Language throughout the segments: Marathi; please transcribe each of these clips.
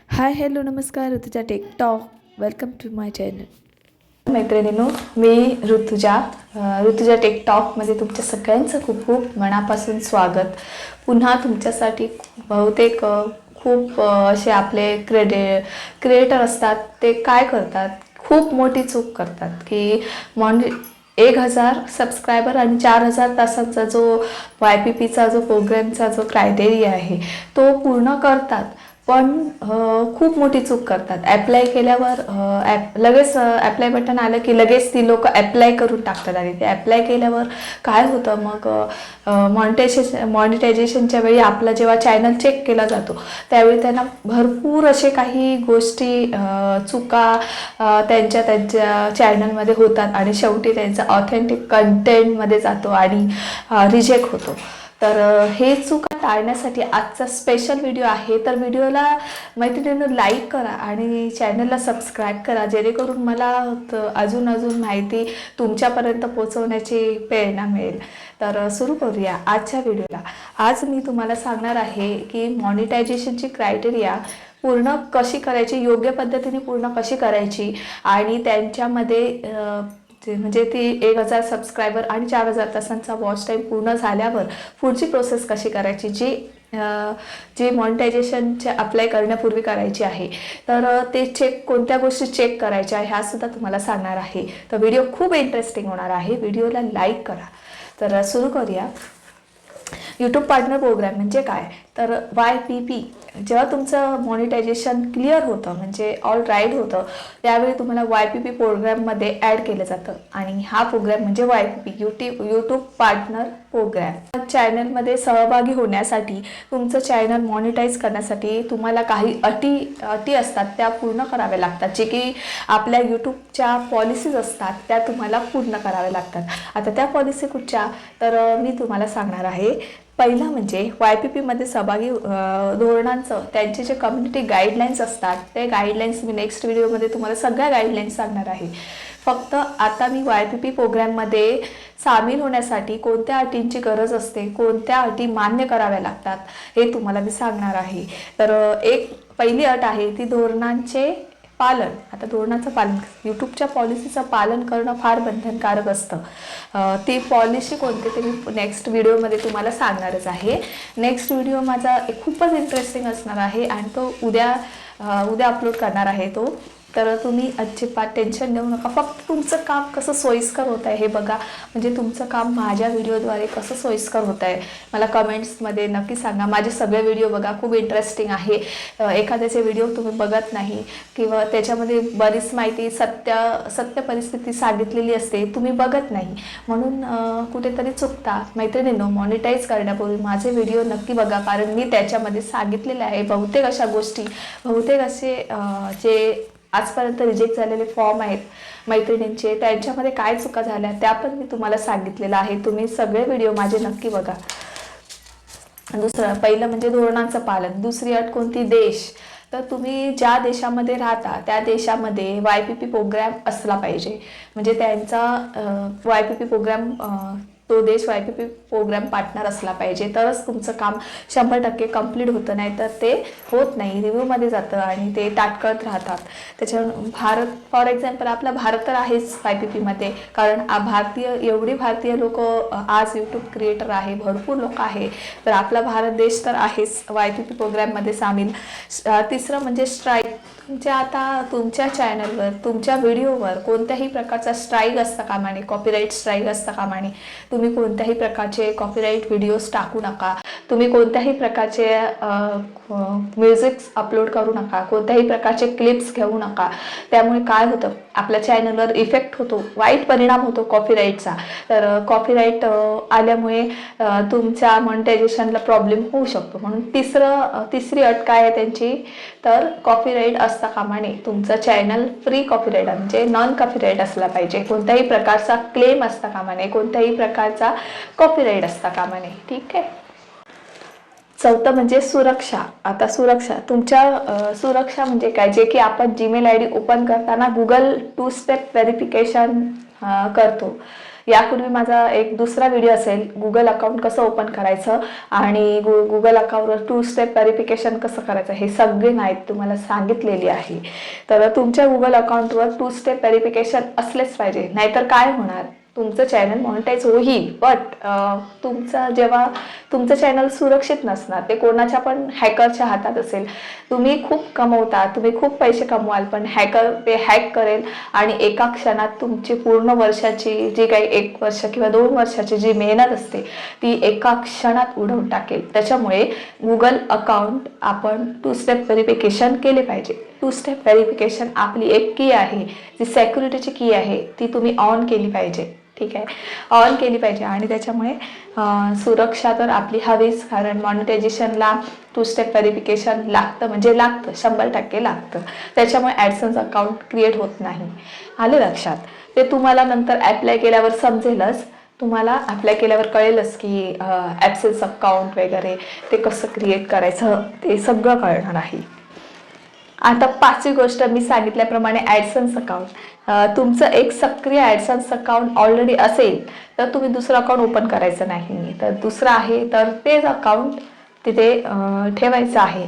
हाय हॅलो नमस्कार Rutuja tech talk welcome to my channel मैत्रिणींनो मी ऋतुजा टेक टॉकमध्ये तुमच्या सगळ्यांचं खूप खूप मनापासून स्वागत पुन्हा तुमच्यासाठी बहुतेक खूप असे आपले क्रिएटर असतात ते काय करतात खूप मोठी चूक करतात की 1000 सबस्क्रायबर आणि 4000 तासांचा जो YPPचा जो प्रोग्रामचा जो क्रायटेरिया आहे तो पूर्ण करतात पण खूप मोठी चूक करतात. ॲप्लाय केल्यावर लगेच ॲप्लाय बटन आलं की लगेच ती लोक ॲप्लाय करून टाकतात आणि ते ॲप्लाय केल्यावर काय होतं मग मॉनिटायझेशनच्या वेळी आपला जेव्हा चॅनल चेक केला जातो त्यावेळी त्यांना भरपूर असे काही गोष्टी चुका त्यांच्या चॅनलमध्ये होतात आणि शेवटी त्यांचा ऑथेंटिक कंटेंटमध्ये जातो आणि रिजेक्ट होतो. तर हे चुका टाळण्यासाठी आजचा स्पेशल व्हिडिओ आहे. तर व्हिडिओला मैत्रिणींनो लाईक करा आणि चॅनलला सबस्क्राईब करा जेणेकरून मला अजून माहिती तुमच्यापर्यंत पोहोचवण्याची प्रेरणा मिळेल. तर सुरू करूया आजच्या व्हिडिओला. आज मी तुम्हाला सांगणार आहे की मॉनिटायझेशनची क्रायटेरिया पूर्ण कशी करायची, योग्य पद्धतीने पूर्ण कशी करायची आणि त्यांच्यामध्ये म्हणजे ती 1000 सबस्क्रायबर आणि 4000 तासांचा वॉच टाईम पूर्ण झाल्यावर पुढची प्रोसेस कशी करायची जी मॉनिटायझेशनच्या अप्लाय करण्यापूर्वी करायची आहे. तर ते कोणत्या गोष्टी चेक करायच्या ह्या सुद्धा तुम्हाला सांगणार आहे. तर व्हिडिओ खूप इंटरेस्टिंग होणार आहे. व्हिडिओला लाईक करा. तर सुरू करूया. यूट्यूब पार्टनर प्रोग्राम म्हणजे काय तर YPP जेव्हा तुमचं मॉनिटायझेशन क्लिअर होतं म्हणजे ऑल राईट होतं त्यावेळी तुम्हाला YPP प्रोग्राममध्ये ॲड केलं जातं आणि हा प्रोग्राम म्हणजे YPP यूट्यूब पार्टनर प्रोग्राम. चॅनलमध्ये सहभागी होण्यासाठी तुमचं चॅनल मॉनिटाईज करण्यासाठी तुम्हाला काही अटी असतात त्या पूर्ण कराव्या लागतात जे की आपल्या यूट्यूबच्या पॉलिसीज असतात त्या तुम्हाला पूर्ण कराव्या लागतात. आता त्या पॉलिसी कुठच्या तर मी तुम्हाला सांगणार आहे. पहिलं म्हणजे YPPमध्ये सहभागी धोरणांचं त्यांचे जे कम्युनिटी गाईडलाईन्स असतात ते गाईडलाईन्स मी नेक्स्ट व्हिडिओमध्ये तुम्हाला सगळ्या गाईडलाईन्स सांगणार आहे. फक्त आता मी YPP प्रोग्राममध्ये सामील होण्यासाठी कोणत्या अटींची गरज असते, कोणत्या अटी मान्य कराव्या लागतात हे तुम्हाला मी सांगणार आहे. तर एक पहिली अट आहे ती धोरणांचे पालन. आता धोरणाचं पालन यूट्यूबच्या पॉलिसीचं पालन करणं फार बंधनकारक असतं. ती पॉलिसी कोणती ते मी नेक्स्ट व्हिडिओमध्ये तुम्हाला सांगणारच आहे. नेक्स्ट व्हिडिओ माझा खूपच इंटरेस्टिंग असणार आहे आणि तो उद्या अपलोड करणार आहे तो. तर तुम्ही अजिबात टेन्शन घेऊ नका. फक्त तुमचं काम कसं सोयीस्कर होत आहे हे बघा. म्हणजे तुमचं काम माझ्या व्हिडिओद्वारे कसं सोयीस्कर होत आहे मला कमेंट्समध्ये नक्की सांगा. माझे सगळे व्हिडिओ बघा खूप इंटरेस्टिंग आहे. एखाद्याचे व्हिडिओ तुम्ही बघत नाही किंवा त्याच्यामध्ये बरीच माहिती सत्य परिस्थिती सांगितलेली असते तुम्ही बघत नाही म्हणून कुठेतरी चुकता. मैत्रिणींनो मॉनिटाईज करण्यापूर्वी माझे व्हिडिओ नक्की बघा कारण मी त्याच्यामध्ये सांगितलेले आहे बहुतेक अशा गोष्टी बहुतेक असे जे आजपर्यंत रिजेक्ट झालेले फॉर्म आहेत मैत्रिणींचे त्यांच्यामध्ये काय चुका झाल्या त्या पण मी तुम्हाला सांगितलेलं आहे. तुम्ही सगळे व्हिडिओ माझे नक्की बघा. दुसरं पहिलं म्हणजे धोरणांचं पालन. दुसरी अट कोणती देश तर तुम्ही ज्या देशामध्ये राहता त्या देशामध्ये YPP प्रोग्राम असला पाहिजे. म्हणजे त्यांचा YPP प्रोग्राम तो देश YPP प्रोग्राम पार्टनर असला पाहिजे तरच तुमचं काम 100% कंप्लीट होतं. नाही तर ते होत नाही, रिव्ह्यूमध्ये जातं आणि ते ताटकळत राहतात. त्याच्यामुळे भारत फॉर एक्झाम्पल आपला भारत तर आहेच YPPमध्ये कारण एवढी भारतीय लोक आज यूट्यूब क्रिएटर आहे, भरपूर लोक आहे तर आपला भारत देश तर आहेच YPP प्रोग्राममध्ये सामील. तिसरं म्हणजे स्ट्राईक. म्हणजे आता तुमच्या चॅनलवर तुमच्या व्हिडिओवर कोणत्याही प्रकारचा स्ट्राईक असता कामा नये, कॉपीराईट स्ट्राईक असता कामा नये. तुम्ही कोणत्याही प्रकारचे कॉपीराईट व्हिडिओज टाकू नका. तुम्ही कोणत्याही प्रकारचे म्युझिक अपलोड करू नका. कोणत्याही प्रकारचे क्लिप्स घेऊ नका. त्यामुळे काय होतं आपल्या चॅनलवर इफेक्ट होतो, वाईट परिणाम होतो कॉपीराईटचा. तर कॉपीराईट आल्यामुळे तुमच्या मॉनिटायझेशनला प्रॉब्लेम होऊ शकतो. म्हणून तिसरी अट काय आहे त्यांची तर कॉपीराईट असता कामा नये. तुमचं चॅनल फ्री कॉपीराईट म्हणजे नॉन कॉपीराईट असला पाहिजे. कोणत्याही प्रकारचा क्लेम असता कामा नये, कोणत्याही प्रकारचा कॉपीराईट असता कामा नये. ठीक आहे. चौथं म्हणजे सुरक्षा. आता तुमच्या सुरक्षा म्हणजे काय जे की आपण जीमेल ID ओपन करताना गुगल 2 स्टेप व्हेरिफिकेशन करतो यापूर्वी माझा एक दुसरा व्हिडिओ असेल गुगल अकाउंट कसं ओपन करायचं आणि गुगल अकाउंटवर 2 स्टेप व्हेरिफिकेशन कसं करायचं हे सगळे माहिती तुम्हाला सांगितलेली आहे. तर तुमच्या गुगल अकाउंटवर 2 स्टेप व्हेरिफिकेशन असलेच पाहिजे, नाहीतर काय होणार, तुमचं चॅनल मॉनिटाईज होईल बट जेव्हा तुमचं चॅनल सुरक्षित नसणार, ते कोणाच्या पण हॅकरच्या हातात असेल, तुम्ही खूप कमवता, तुम्ही खूप पैसे कमवाल, पण हॅकर ते हॅक करेल आणि एका क्षणात तुमची पूर्ण वर्षाची जी काही 1 वर्ष किंवा 2 वर्षाची जी मेहनत असते ती एका क्षणात उडवून टाकेल. त्याच्यामुळे गुगल अकाउंट आपण 2 स्टेप व्हेरिफिकेशन केले पाहिजे. 2 स्टेप व्हेरिफिकेशन आपली एक की आहे, जी सिक्युरिटीची की आहे, ती तुम्ही ऑन केली पाहिजे. ठीक आहे, ऑन केली पाहिजे आणि त्याच्यामुळे सुरक्षा तर आपली हवीच, कारण मॉनिटायझेशनला 2 स्टेप व्हेरिफिकेशन लागतं, म्हणजे लागतं, 100% लागतं. त्याच्यामुळे ॲडसन्स अकाउंट क्रिएट होत नाही. आले लक्षात? ते तुम्हाला नंतर ॲप्लाय केल्यावर समजेलच, तुम्हाला अप्लाय केल्यावर कळेलच की ॲडसन्स अकाउंट वगैरे ते कसं क्रिएट करायचं ते सगळं कळणार आहे. आता 5वी गोष्ट मी सांगितल्याप्रमाणे ॲडसन्स अकाउंट. तुमचं एक सक्रिय ॲडसन्स अकाउंट ऑलरेडी असेल तर तुम्ही दुसरं अकाउंट ओपन करायचं नाही. तर दुसरं आहे तर तेच अकाउंट तिथे ठेवायचं आहे,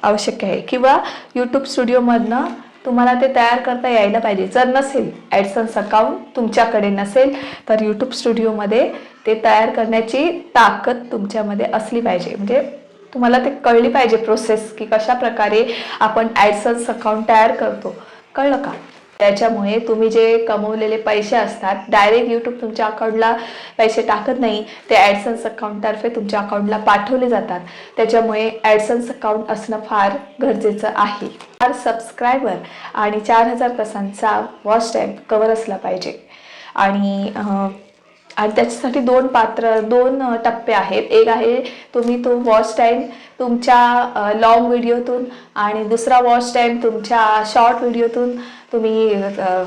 आवश्यक आहे. किंवा यूट्यूब स्टुडिओमधनं तुम्हाला ते तयार करता यायला पाहिजे. जर नसेल ॲडसन्स अकाउंट तुमच्याकडे नसेल तर यूट्यूब स्टुडिओमध्ये ते तयार करण्याची ताकद तुमच्यामध्ये असली पाहिजे. म्हणजे तुम्हाला ते कळली पाहिजे प्रोसेस, की कशा प्रकारे आपण ॲडसन्स अकाउंट तयार करतो. कळलं का? त्याच्यामुळे तुम्ही जे कमवलेले पैसे असतात डायरेक्ट यूट्यूब तुमच्या अकाउंटला पैसे टाकत नाही, ते ॲडसन्स अकाउंटतर्फे तुमच्या अकाउंटला पाठवले जातात. त्याच्यामुळे ॲडसन्स अकाउंट असणं फार गरजेचं आहे. 4 सबस्क्रायबर आणि 4000 तासांचा वॉच टाईम कवर असला पाहिजे. आणि त्याच्यासाठी 2 टप्पे आहेत. एक आहे तुम्ही तो वॉच टाईम तुमच्या लॉंग व्हिडिओतून आणि दुसरा वॉच टाईम तुमच्या शॉर्ट व्हिडिओतून तुम्ही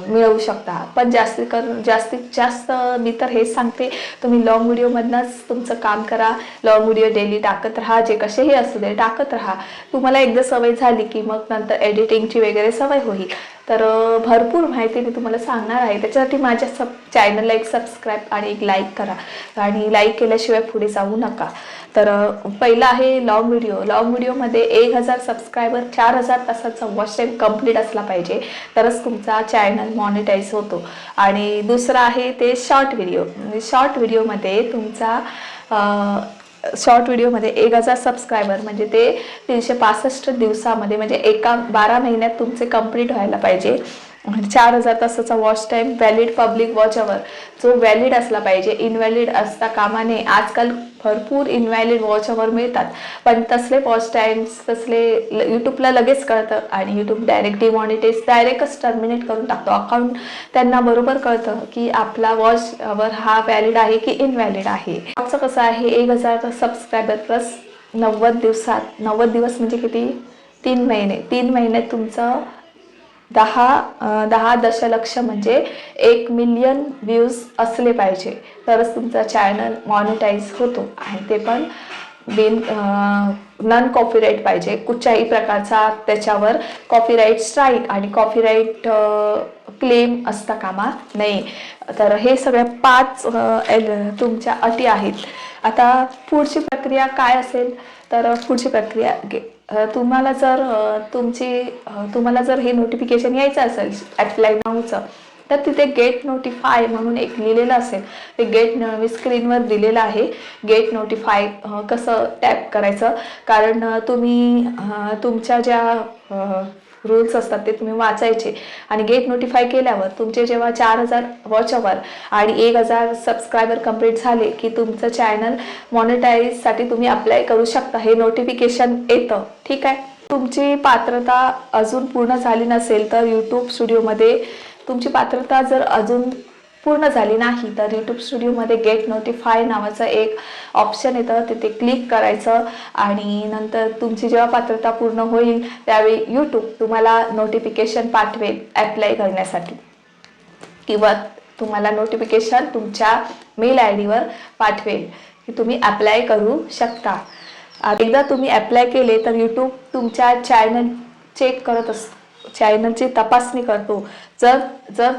मिळवू शकता. पण जास्तीत जास्त मी तर हेच सांगते, तुम्ही लॉंग व्हिडिओमधनंच तुमचं काम करा. लॉंग व्हिडिओ डेली टाकत राहा, जे कसेही असू दे टाकत राहा. तुम्हाला एकदा सवय झाली की मग नंतर एडिटिंगची वगैरे सवय होईल. तर भरपूर माहिती मी तुम्हाला सांगणार आहे. त्याच्यासाठी माझ्या चॅनलला एक सबस्क्राईब आणि एक लाईक करा, आणि लाईक केल्याशिवाय पुढे जाऊ नका. तर पहिला आहे लॉंग व्हिडिओ. लॉंग व्हिडिओमध्ये 1000 सबस्क्रायबर 4000 तासाचा वॉच टाईम कंप्लीट असला पाहिजे, तरच तुमचा चॅनल मॉनिटाईज होतो. आणि दुसरा आहे ते शॉर्ट व्हिडिओ. शॉर्ट व्हिडिओमध्ये तुमचा शॉर्ट व्हिडिओमध्ये 1000 सबस्क्रायबर म्हणजे ते 365 दिवसामध्ये, म्हणजे एका 12 महिन्यात तुमचे कंप्लीट व्हायला पाहिजे. 4000 तासाचा watch time valid public watch our जो व्हॅलिड असला पाहिजे, इनव्हॅलिड असता कामा नये. आजकाल भरपूर इनव्हॅलिड वॉच अवर मिळतात, पण तसले वॉच टाईम्स तसले यूट्यूबला लगेच कळतं आणि यूट्यूब डायरेक्ट डिमॉनिटाईज डायरेक्टच टर्मिनेट करून टाकतो अकाउंट. त्यांना बरोबर कळतं की आपला वॉच अवर हा व्हॅलिड आहे की इनव्हॅलिड आहे. आमचं कसं आहे, 1000 सबस्क्रायबर प्लस 90 दिवसात, 90 दिवस म्हणजे किती, 3 महिने, 3 महिन्यात तुमचं 10 दशलक्ष म्हणजे 1 मिलियन व्ह्यूज असले पाहिजे, तरच तुमचा चॅनल मॉनिटाईज होतो. आणि ते पण नॉन कॉपीराईट पाहिजे. कुठच्याही प्रकारचा त्याच्यावर कॉपीराईट स्ट्राईक आणि कॉपीराईट क्लेम असता कामा नये. तर हे सगळ्या 5 तुमच्या अटी आहेत. आता पुढची प्रक्रिया काय असेल, तर पुढची प्रक्रिया तुम्हाला जर हे नोटिफिकेशन यायचं असेल ॲप्लाय नाऊचं, तर तिथे गेट नोटिफाय म्हणून एक लिहिलेलं असेल. ते मी स्क्रीनवर दिलेलं आहे. गेट नोटिफाय कसं टॅप करायचं, कारण तुम्ही तुमच्या ज्या रूल्स असतात ते तुम्ही वाचायचे. आणि गेट नोटिफाय केल्यावर तुमचे जेव्हा 4000 वॉच अवर आणि 1000 सबस्क्रायबर कंप्लीट झाले की तुमचं चॅनल मॉनिटाईजसाठी तुम्ही अप्लाय करू शकता. हे नोटिफिकेशन येतं. ठीक आहे. तुमची पात्रता अजून पूर्ण झाली नसेल तर यूट्यूब स्टुडिओमध्ये तुमची पात्रता जर अजून पूर्ण झाली नाही तर यूट्यूब स्टुडिओमध्ये गेट नोटिफाय नावाचं एक ऑप्शन येतं, तिथे क्लिक करायचं. आणि नंतर तुमची जेव्हा पात्रता पूर्ण होईल त्यावेळी यूट्यूब तुम्हाला नोटिफिकेशन पाठवेल ॲप्लाय करण्यासाठी, किंवा तुम्हाला नोटिफिकेशन तुमच्या मेल आयडीवर पाठवेल की तुम्ही अप्लाय करू शकता. एकदा तुम्ही अप्लाय केले तर यूट्यूब तुमच्या चॅनल चेक करत असतो, चॅनलची तपासणी करतो. जर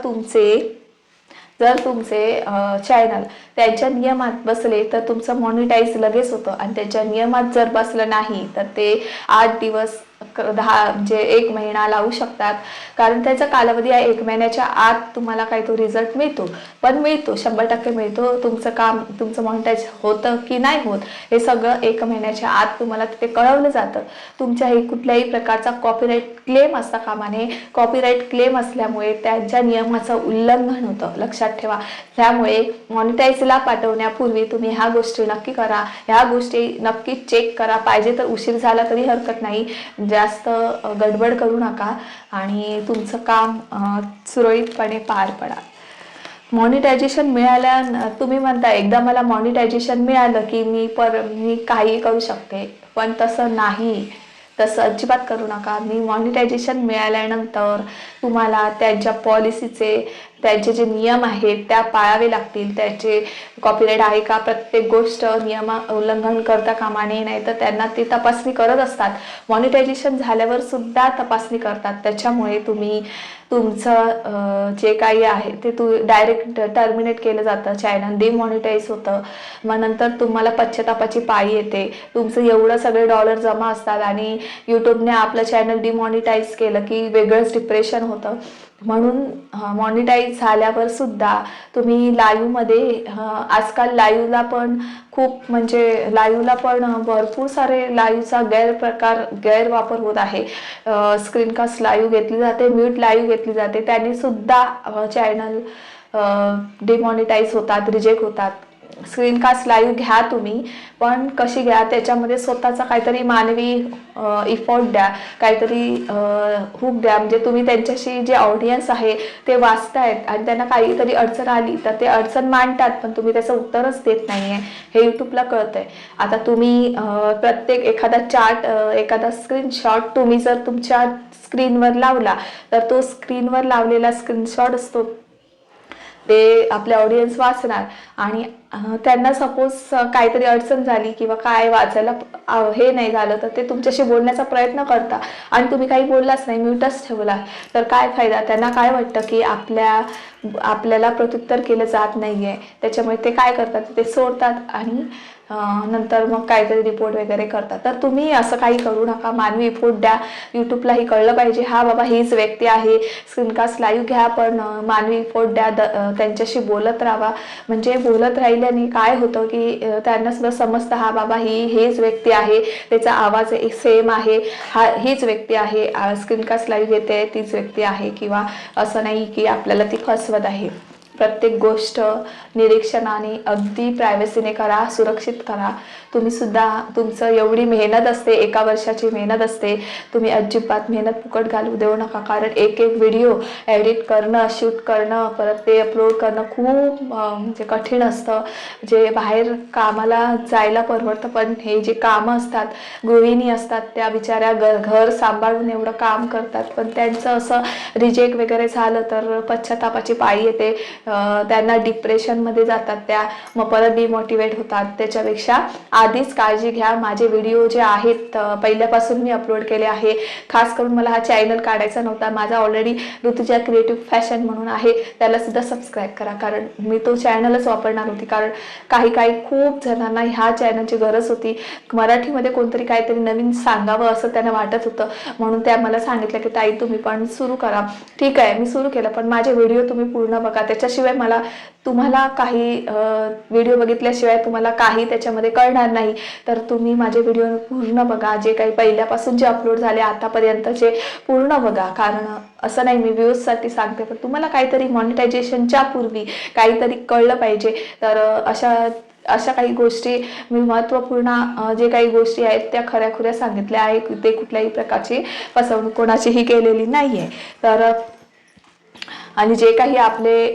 जर तुमचे चॅनल त्यांच्या नियमात बसले तर तुमचं मॉनिटाईज लगेच होतं, आणि त्यांच्या नियमात जर बसलं नाही तर ते 8 दिवस 10 म्हणजे 1 महिना लावू शकतात. कारण त्याचा कालावधी आहे 1 महिन्याच्या आत तुम्हाला काही तो रिझल्ट मिळतो, पण मिळतो, 100% मिळतो. तुमचं काम, तुमचं मॉनिटाईज होतं की नाही होत हे सगळं 1 महिन्याच्या आत तुम्हाला तिथे कळवलं जातं. तुमच्याही कुठल्याही प्रकारचा कॉपीराईट क्लेम असता कामा नये. कॉपीराईट क्लेम असल्यामुळे त्यांच्या नियमाचं उल्लंघन होतं, लक्षात ठेवा. त्यामुळे मॉनिटाईजला पाठवण्यापूर्वी तुम्ही ह्या गोष्टी नक्की करा, ह्या गोष्टी नक्की चेक करा. पाहिजे तर उशीर झाला तरी हरकत नाही, जास्त गडबड करू नका आणि तुमचं काम सुरळीतपणे पार पडा. मॉनिटायझेशन मिळाल्या, तुम्ही म्हणता एकदा मला मॉनिटायझेशन मिळालं की मी काही करू शकते, पण तसं नाही, तसं अजिबात करू नका. मॉनिटायझेशन मिळाल्यानंतर तुम्हाला त्यांच्या पॉलिसीचे, त्यांचे जे नियम आहेत त्या पाळावे लागतील. त्याचे कॉपीराईट आहे का, प्रत्येक गोष्ट नियमा उल्लंघन करता कामा नये, नाही तर त्यांना ते तपासणी करत असतात. मॉनिटायझेशन झाल्यावर सुद्धा तपासणी करतात. त्याच्यामुळे तुम्ही तुमचं जे काही आहे ते डायरेक्ट टर्मिनेट केलं जातं, चॅनल डिमॉनिटाईज होतं. मग नंतर तुम्हाला पश्चातापाची पाळी येते. तुमचं एवढं सगळे डॉलर जमा असतात आणि यूट्यूबने आपलं चॅनल डिमॉनिटाईज केलं की वेगळंच डिप्रेशन होतं. म्हणून मॉनिटाईज झाल्यावर सुद्धा तुम्ही लाईव्हमध्ये, आजकाल लाईव्हला पण खूप, म्हणजे लाईव्हला पण भरपूर सारे लाईव्हचा गैरवापर होत आहे. स्क्रीनकास्ट लाईव्ह घेतली जाते, म्यूट लाईव्ह घेतली जाते, त्यांनी सुद्धा चॅनल डिमॉनिटाईज होतात, रिजेक्ट होतात. स्क्रीनकास्ट लाईव्ह घ्या तुम्ही, पण कशी घ्या, त्याच्यामध्ये स्वतःचा काहीतरी मानवी इफोर्ट द्या, काहीतरी हुक द्या. म्हणजे तुम्ही त्यांच्याशी जे ऑडियन्स आहे ते वाचतायत आणि त्यांना काहीतरी अडचण आली तर ते अडचण मांडतात, पण तुम्ही त्याचं उत्तरच देत नाहीये, हे यूट्यूबला कळतंय. आता तुम्ही प्रत्येक एखादा चार्ट, एखादा स्क्रीनशॉट तुम्ही जर तुमच्या स्क्रीनवर लावला तर तो स्क्रीनवर लावलेला स्क्रीनशॉट असतो ते आपले ऑडियन्स वाचणार, आणि त्यांना सपोज काहीतरी अडचण झाली किंवा काय वाचायला हे नाही झालं तर ते तुमच्याशी बोलण्याचा प्रयत्न करता आणि तुम्ही काही बोललाच नाही, म्यूटच ठेवला, तर काय फायदा. त्यांना काय वाटतं की आपल्याला प्रत्युत्तर केलं जात नाहीये, त्याच्यामुळे ते काय करतात, ते सोडतात आणि नंतर मग काहीतरी रिपोर्ट वगैरे करतात. तर तुम्ही असं काही करू नका, मानवी रिपोर्ट द्या. यूट्यूबलाही कळलं पाहिजे, हा बाबा हीच व्यक्ती आहे. स्क्रीनकास्ट लाईव्ह घ्या, पण मानवी रिपोर्ट द्या, त्यांच्याशी बोलत राहा. म्हणजे बोलत राहिल्याने काय होतं की त्यांना सुद्धा समजतं, हा बाबा हीच व्यक्ती आहे, त्याचा आवाज सेम आहे, हीच व्यक्ती आहे, स्क्रीनकास्ट लाईव्ह घेते तीच व्यक्ती आहे, किंवा असं नाही की आपल्याला ती फसवत आहे. प्रत्येक गोष्ट निरीक्षणाने अगदी प्रायव्हसीने करा, सुरक्षित करा. तुम्ही सुद्धा, तुमचं एवढी मेहनत असते, 1 वर्षाची मेहनत असते, तुम्ही अजिबात मेहनत फुकट घालू देऊ नका. कारण एक व्हिडिओ एडिट करणं, शूट करणं, परत ते अपलोड करणं खूप म्हणजे कठीण असतं. जे बाहेर कामाला जायला परवडतं, पण हे जे कामं असतात, गृहिणी असतात, त्या बिचाऱ्या घर सांभाळून एवढं काम करतात, पण त्यांचं असं रिजेक्ट वगैरे झालं तर पश्चातापाची पाळी येते. त्यांना डिप्रेशनमध्ये जातात त्या, मग परत डिमोटिवेट होतात. त्याच्यापेक्षा आधीच काळजी घ्या. माझे व्हिडिओ जे आहेत पहिल्यापासून मी अपलोड केले आहे. खास करून मला हा चॅनल काढायचा नव्हता, माझा ऑलरेडी ऋतुजा क्रिएटिव्ह फॅशन म्हणून आहे, त्याला सुद्धा सबस्क्राईब करा, कारण मी तो चॅनलच वापरणार होती. कारण काही खूप जणांना ह्या चॅनलची गरज होती. मराठीमध्ये कोणतरी काहीतरी नवीन सांगावं असं त्यांना वाटत होतं, म्हणून त्या मला सांगितलं की ताई तुम्ही पण सुरू करा. ठीक आहे, मी सुरू केलं, पण माझे व्हिडिओ तुम्ही पूर्ण बघा. त्याच्याशिवाय तुम्हाला काही व्हिडिओ बघितल्याशिवाय तुम्हाला काही त्याच्यामध्ये कळणार नाही. तर तुम्ही माझे व्हिडिओ पूर्ण बघा, जे काही पहिल्यापासून जे अपलोड झाले आतापर्यंतचे पूर्ण बघा. कारण असं नाही मी व्ह्यूजसाठी सांगते, पण तुम्हाला काहीतरी मॉनिटायझेशनच्या पूर्वी काहीतरी कळलं पाहिजे. तर अशा काही गोष्टी मी महत्त्वपूर्ण जे काही गोष्टी आहेत त्या खऱ्याखुऱ्या सांगितल्या आहेत. ते कुठल्याही प्रकारची फसवणूक कोणाचीही केलेली नाही आहे. तर आणि जे काही आपले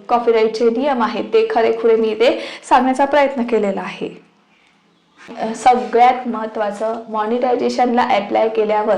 कॉपीराईटचे नियम आहेत ते खरेखुरे मी ते सांगण्याचा प्रयत्न केलेला आहे. सगळ्यात महत्त्वाचं, मॉनिटायझेशनला अप्लाय केल्यावर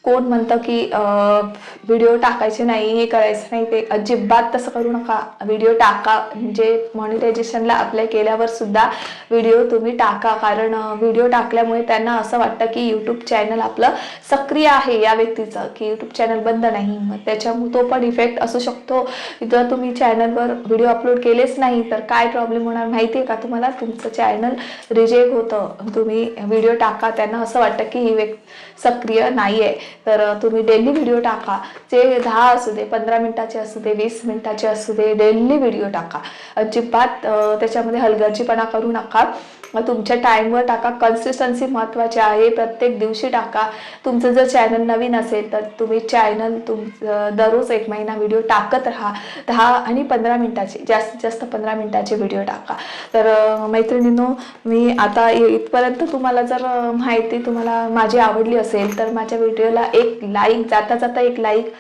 कोण म्हणतं की व्हिडिओ टाकायचे नाही, हे करायचं नाही, ते अजिबात तसं करू नका. व्हिडिओ टाका, म्हणजे मॉनिटायझेशनला अप्लाय केल्यावर सुद्धा व्हिडिओ तुम्ही टाका. कारण व्हिडिओ टाकल्यामुळे त्यांना असं वाटतं की यूट्यूब चॅनल आपलं सक्रिय आहे या व्यक्तीचं, की यूट्यूब चॅनल बंद नाही. मग त्याच्यामुळे तो पण इफेक्ट असू शकतो. जर तुम्ही चॅनलवर व्हिडिओ अपलोड केलेच नाही तर काय प्रॉब्लेम होणार माहिती आहे का तुम्हाला? तुमचं चॅनल रिजेक्ट होतं. तुम्ही व्हिडिओ टाका, त्यांना असं वाटतं की ही व्यक्ती सक्रिय नाही आहे. तर तुम्ही डेली व्हिडिओ टाका. जे 10 असू दे, 15 मिनिटाचे असू दे, 20 मिनिटाचे असू दे, डेली व्हिडिओ टाका. अजिबात त्याच्यामध्ये हलगर्जीपणा करू नका. तुमच्या टाईमवर टाका. कन्सिस्टन्सी महत्त्वाची आहे. प्रत्येक दिवशी टाका. तुमचं जर चॅनल नवीन असेल तर तुम्ही चॅनल दररोज 1 महिना व्हिडिओ टाकत राहा. 10 आणि 15 मिनिटाचे, जास्तीत जास्त 15 मिनिटाचे व्हिडिओ टाका. तर मैत्रिणींनो, मी आता इथपर्यंत तुम्हाला जर माहिती तुम्हाला माझी आवडली असेल तर माझ्या व्हिडिओला एक लाईक, जाता जाता एक लाईक,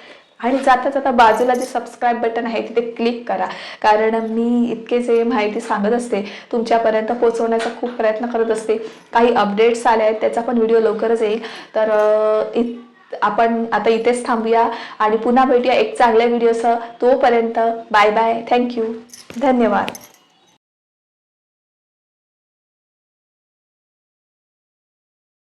आणि जाता जाता बाजूला जे सबस्क्राईब बटन आहे तिथे क्लिक करा. कारण मी इतके जे माहिती सांगत असते तुमच्यापर्यंत पोहोचवण्याचा खूप प्रयत्न करत असते. काही अपडेट्स आले आहेत, त्याचा पण व्हिडिओ लवकरच येईल. तर आपण आता इथेच थांबूया आणि पुन्हा भेटूया एक चांगल्या व्हिडिओसह. तोपर्यंत बाय बाय, थँक्यू, धन्यवाद.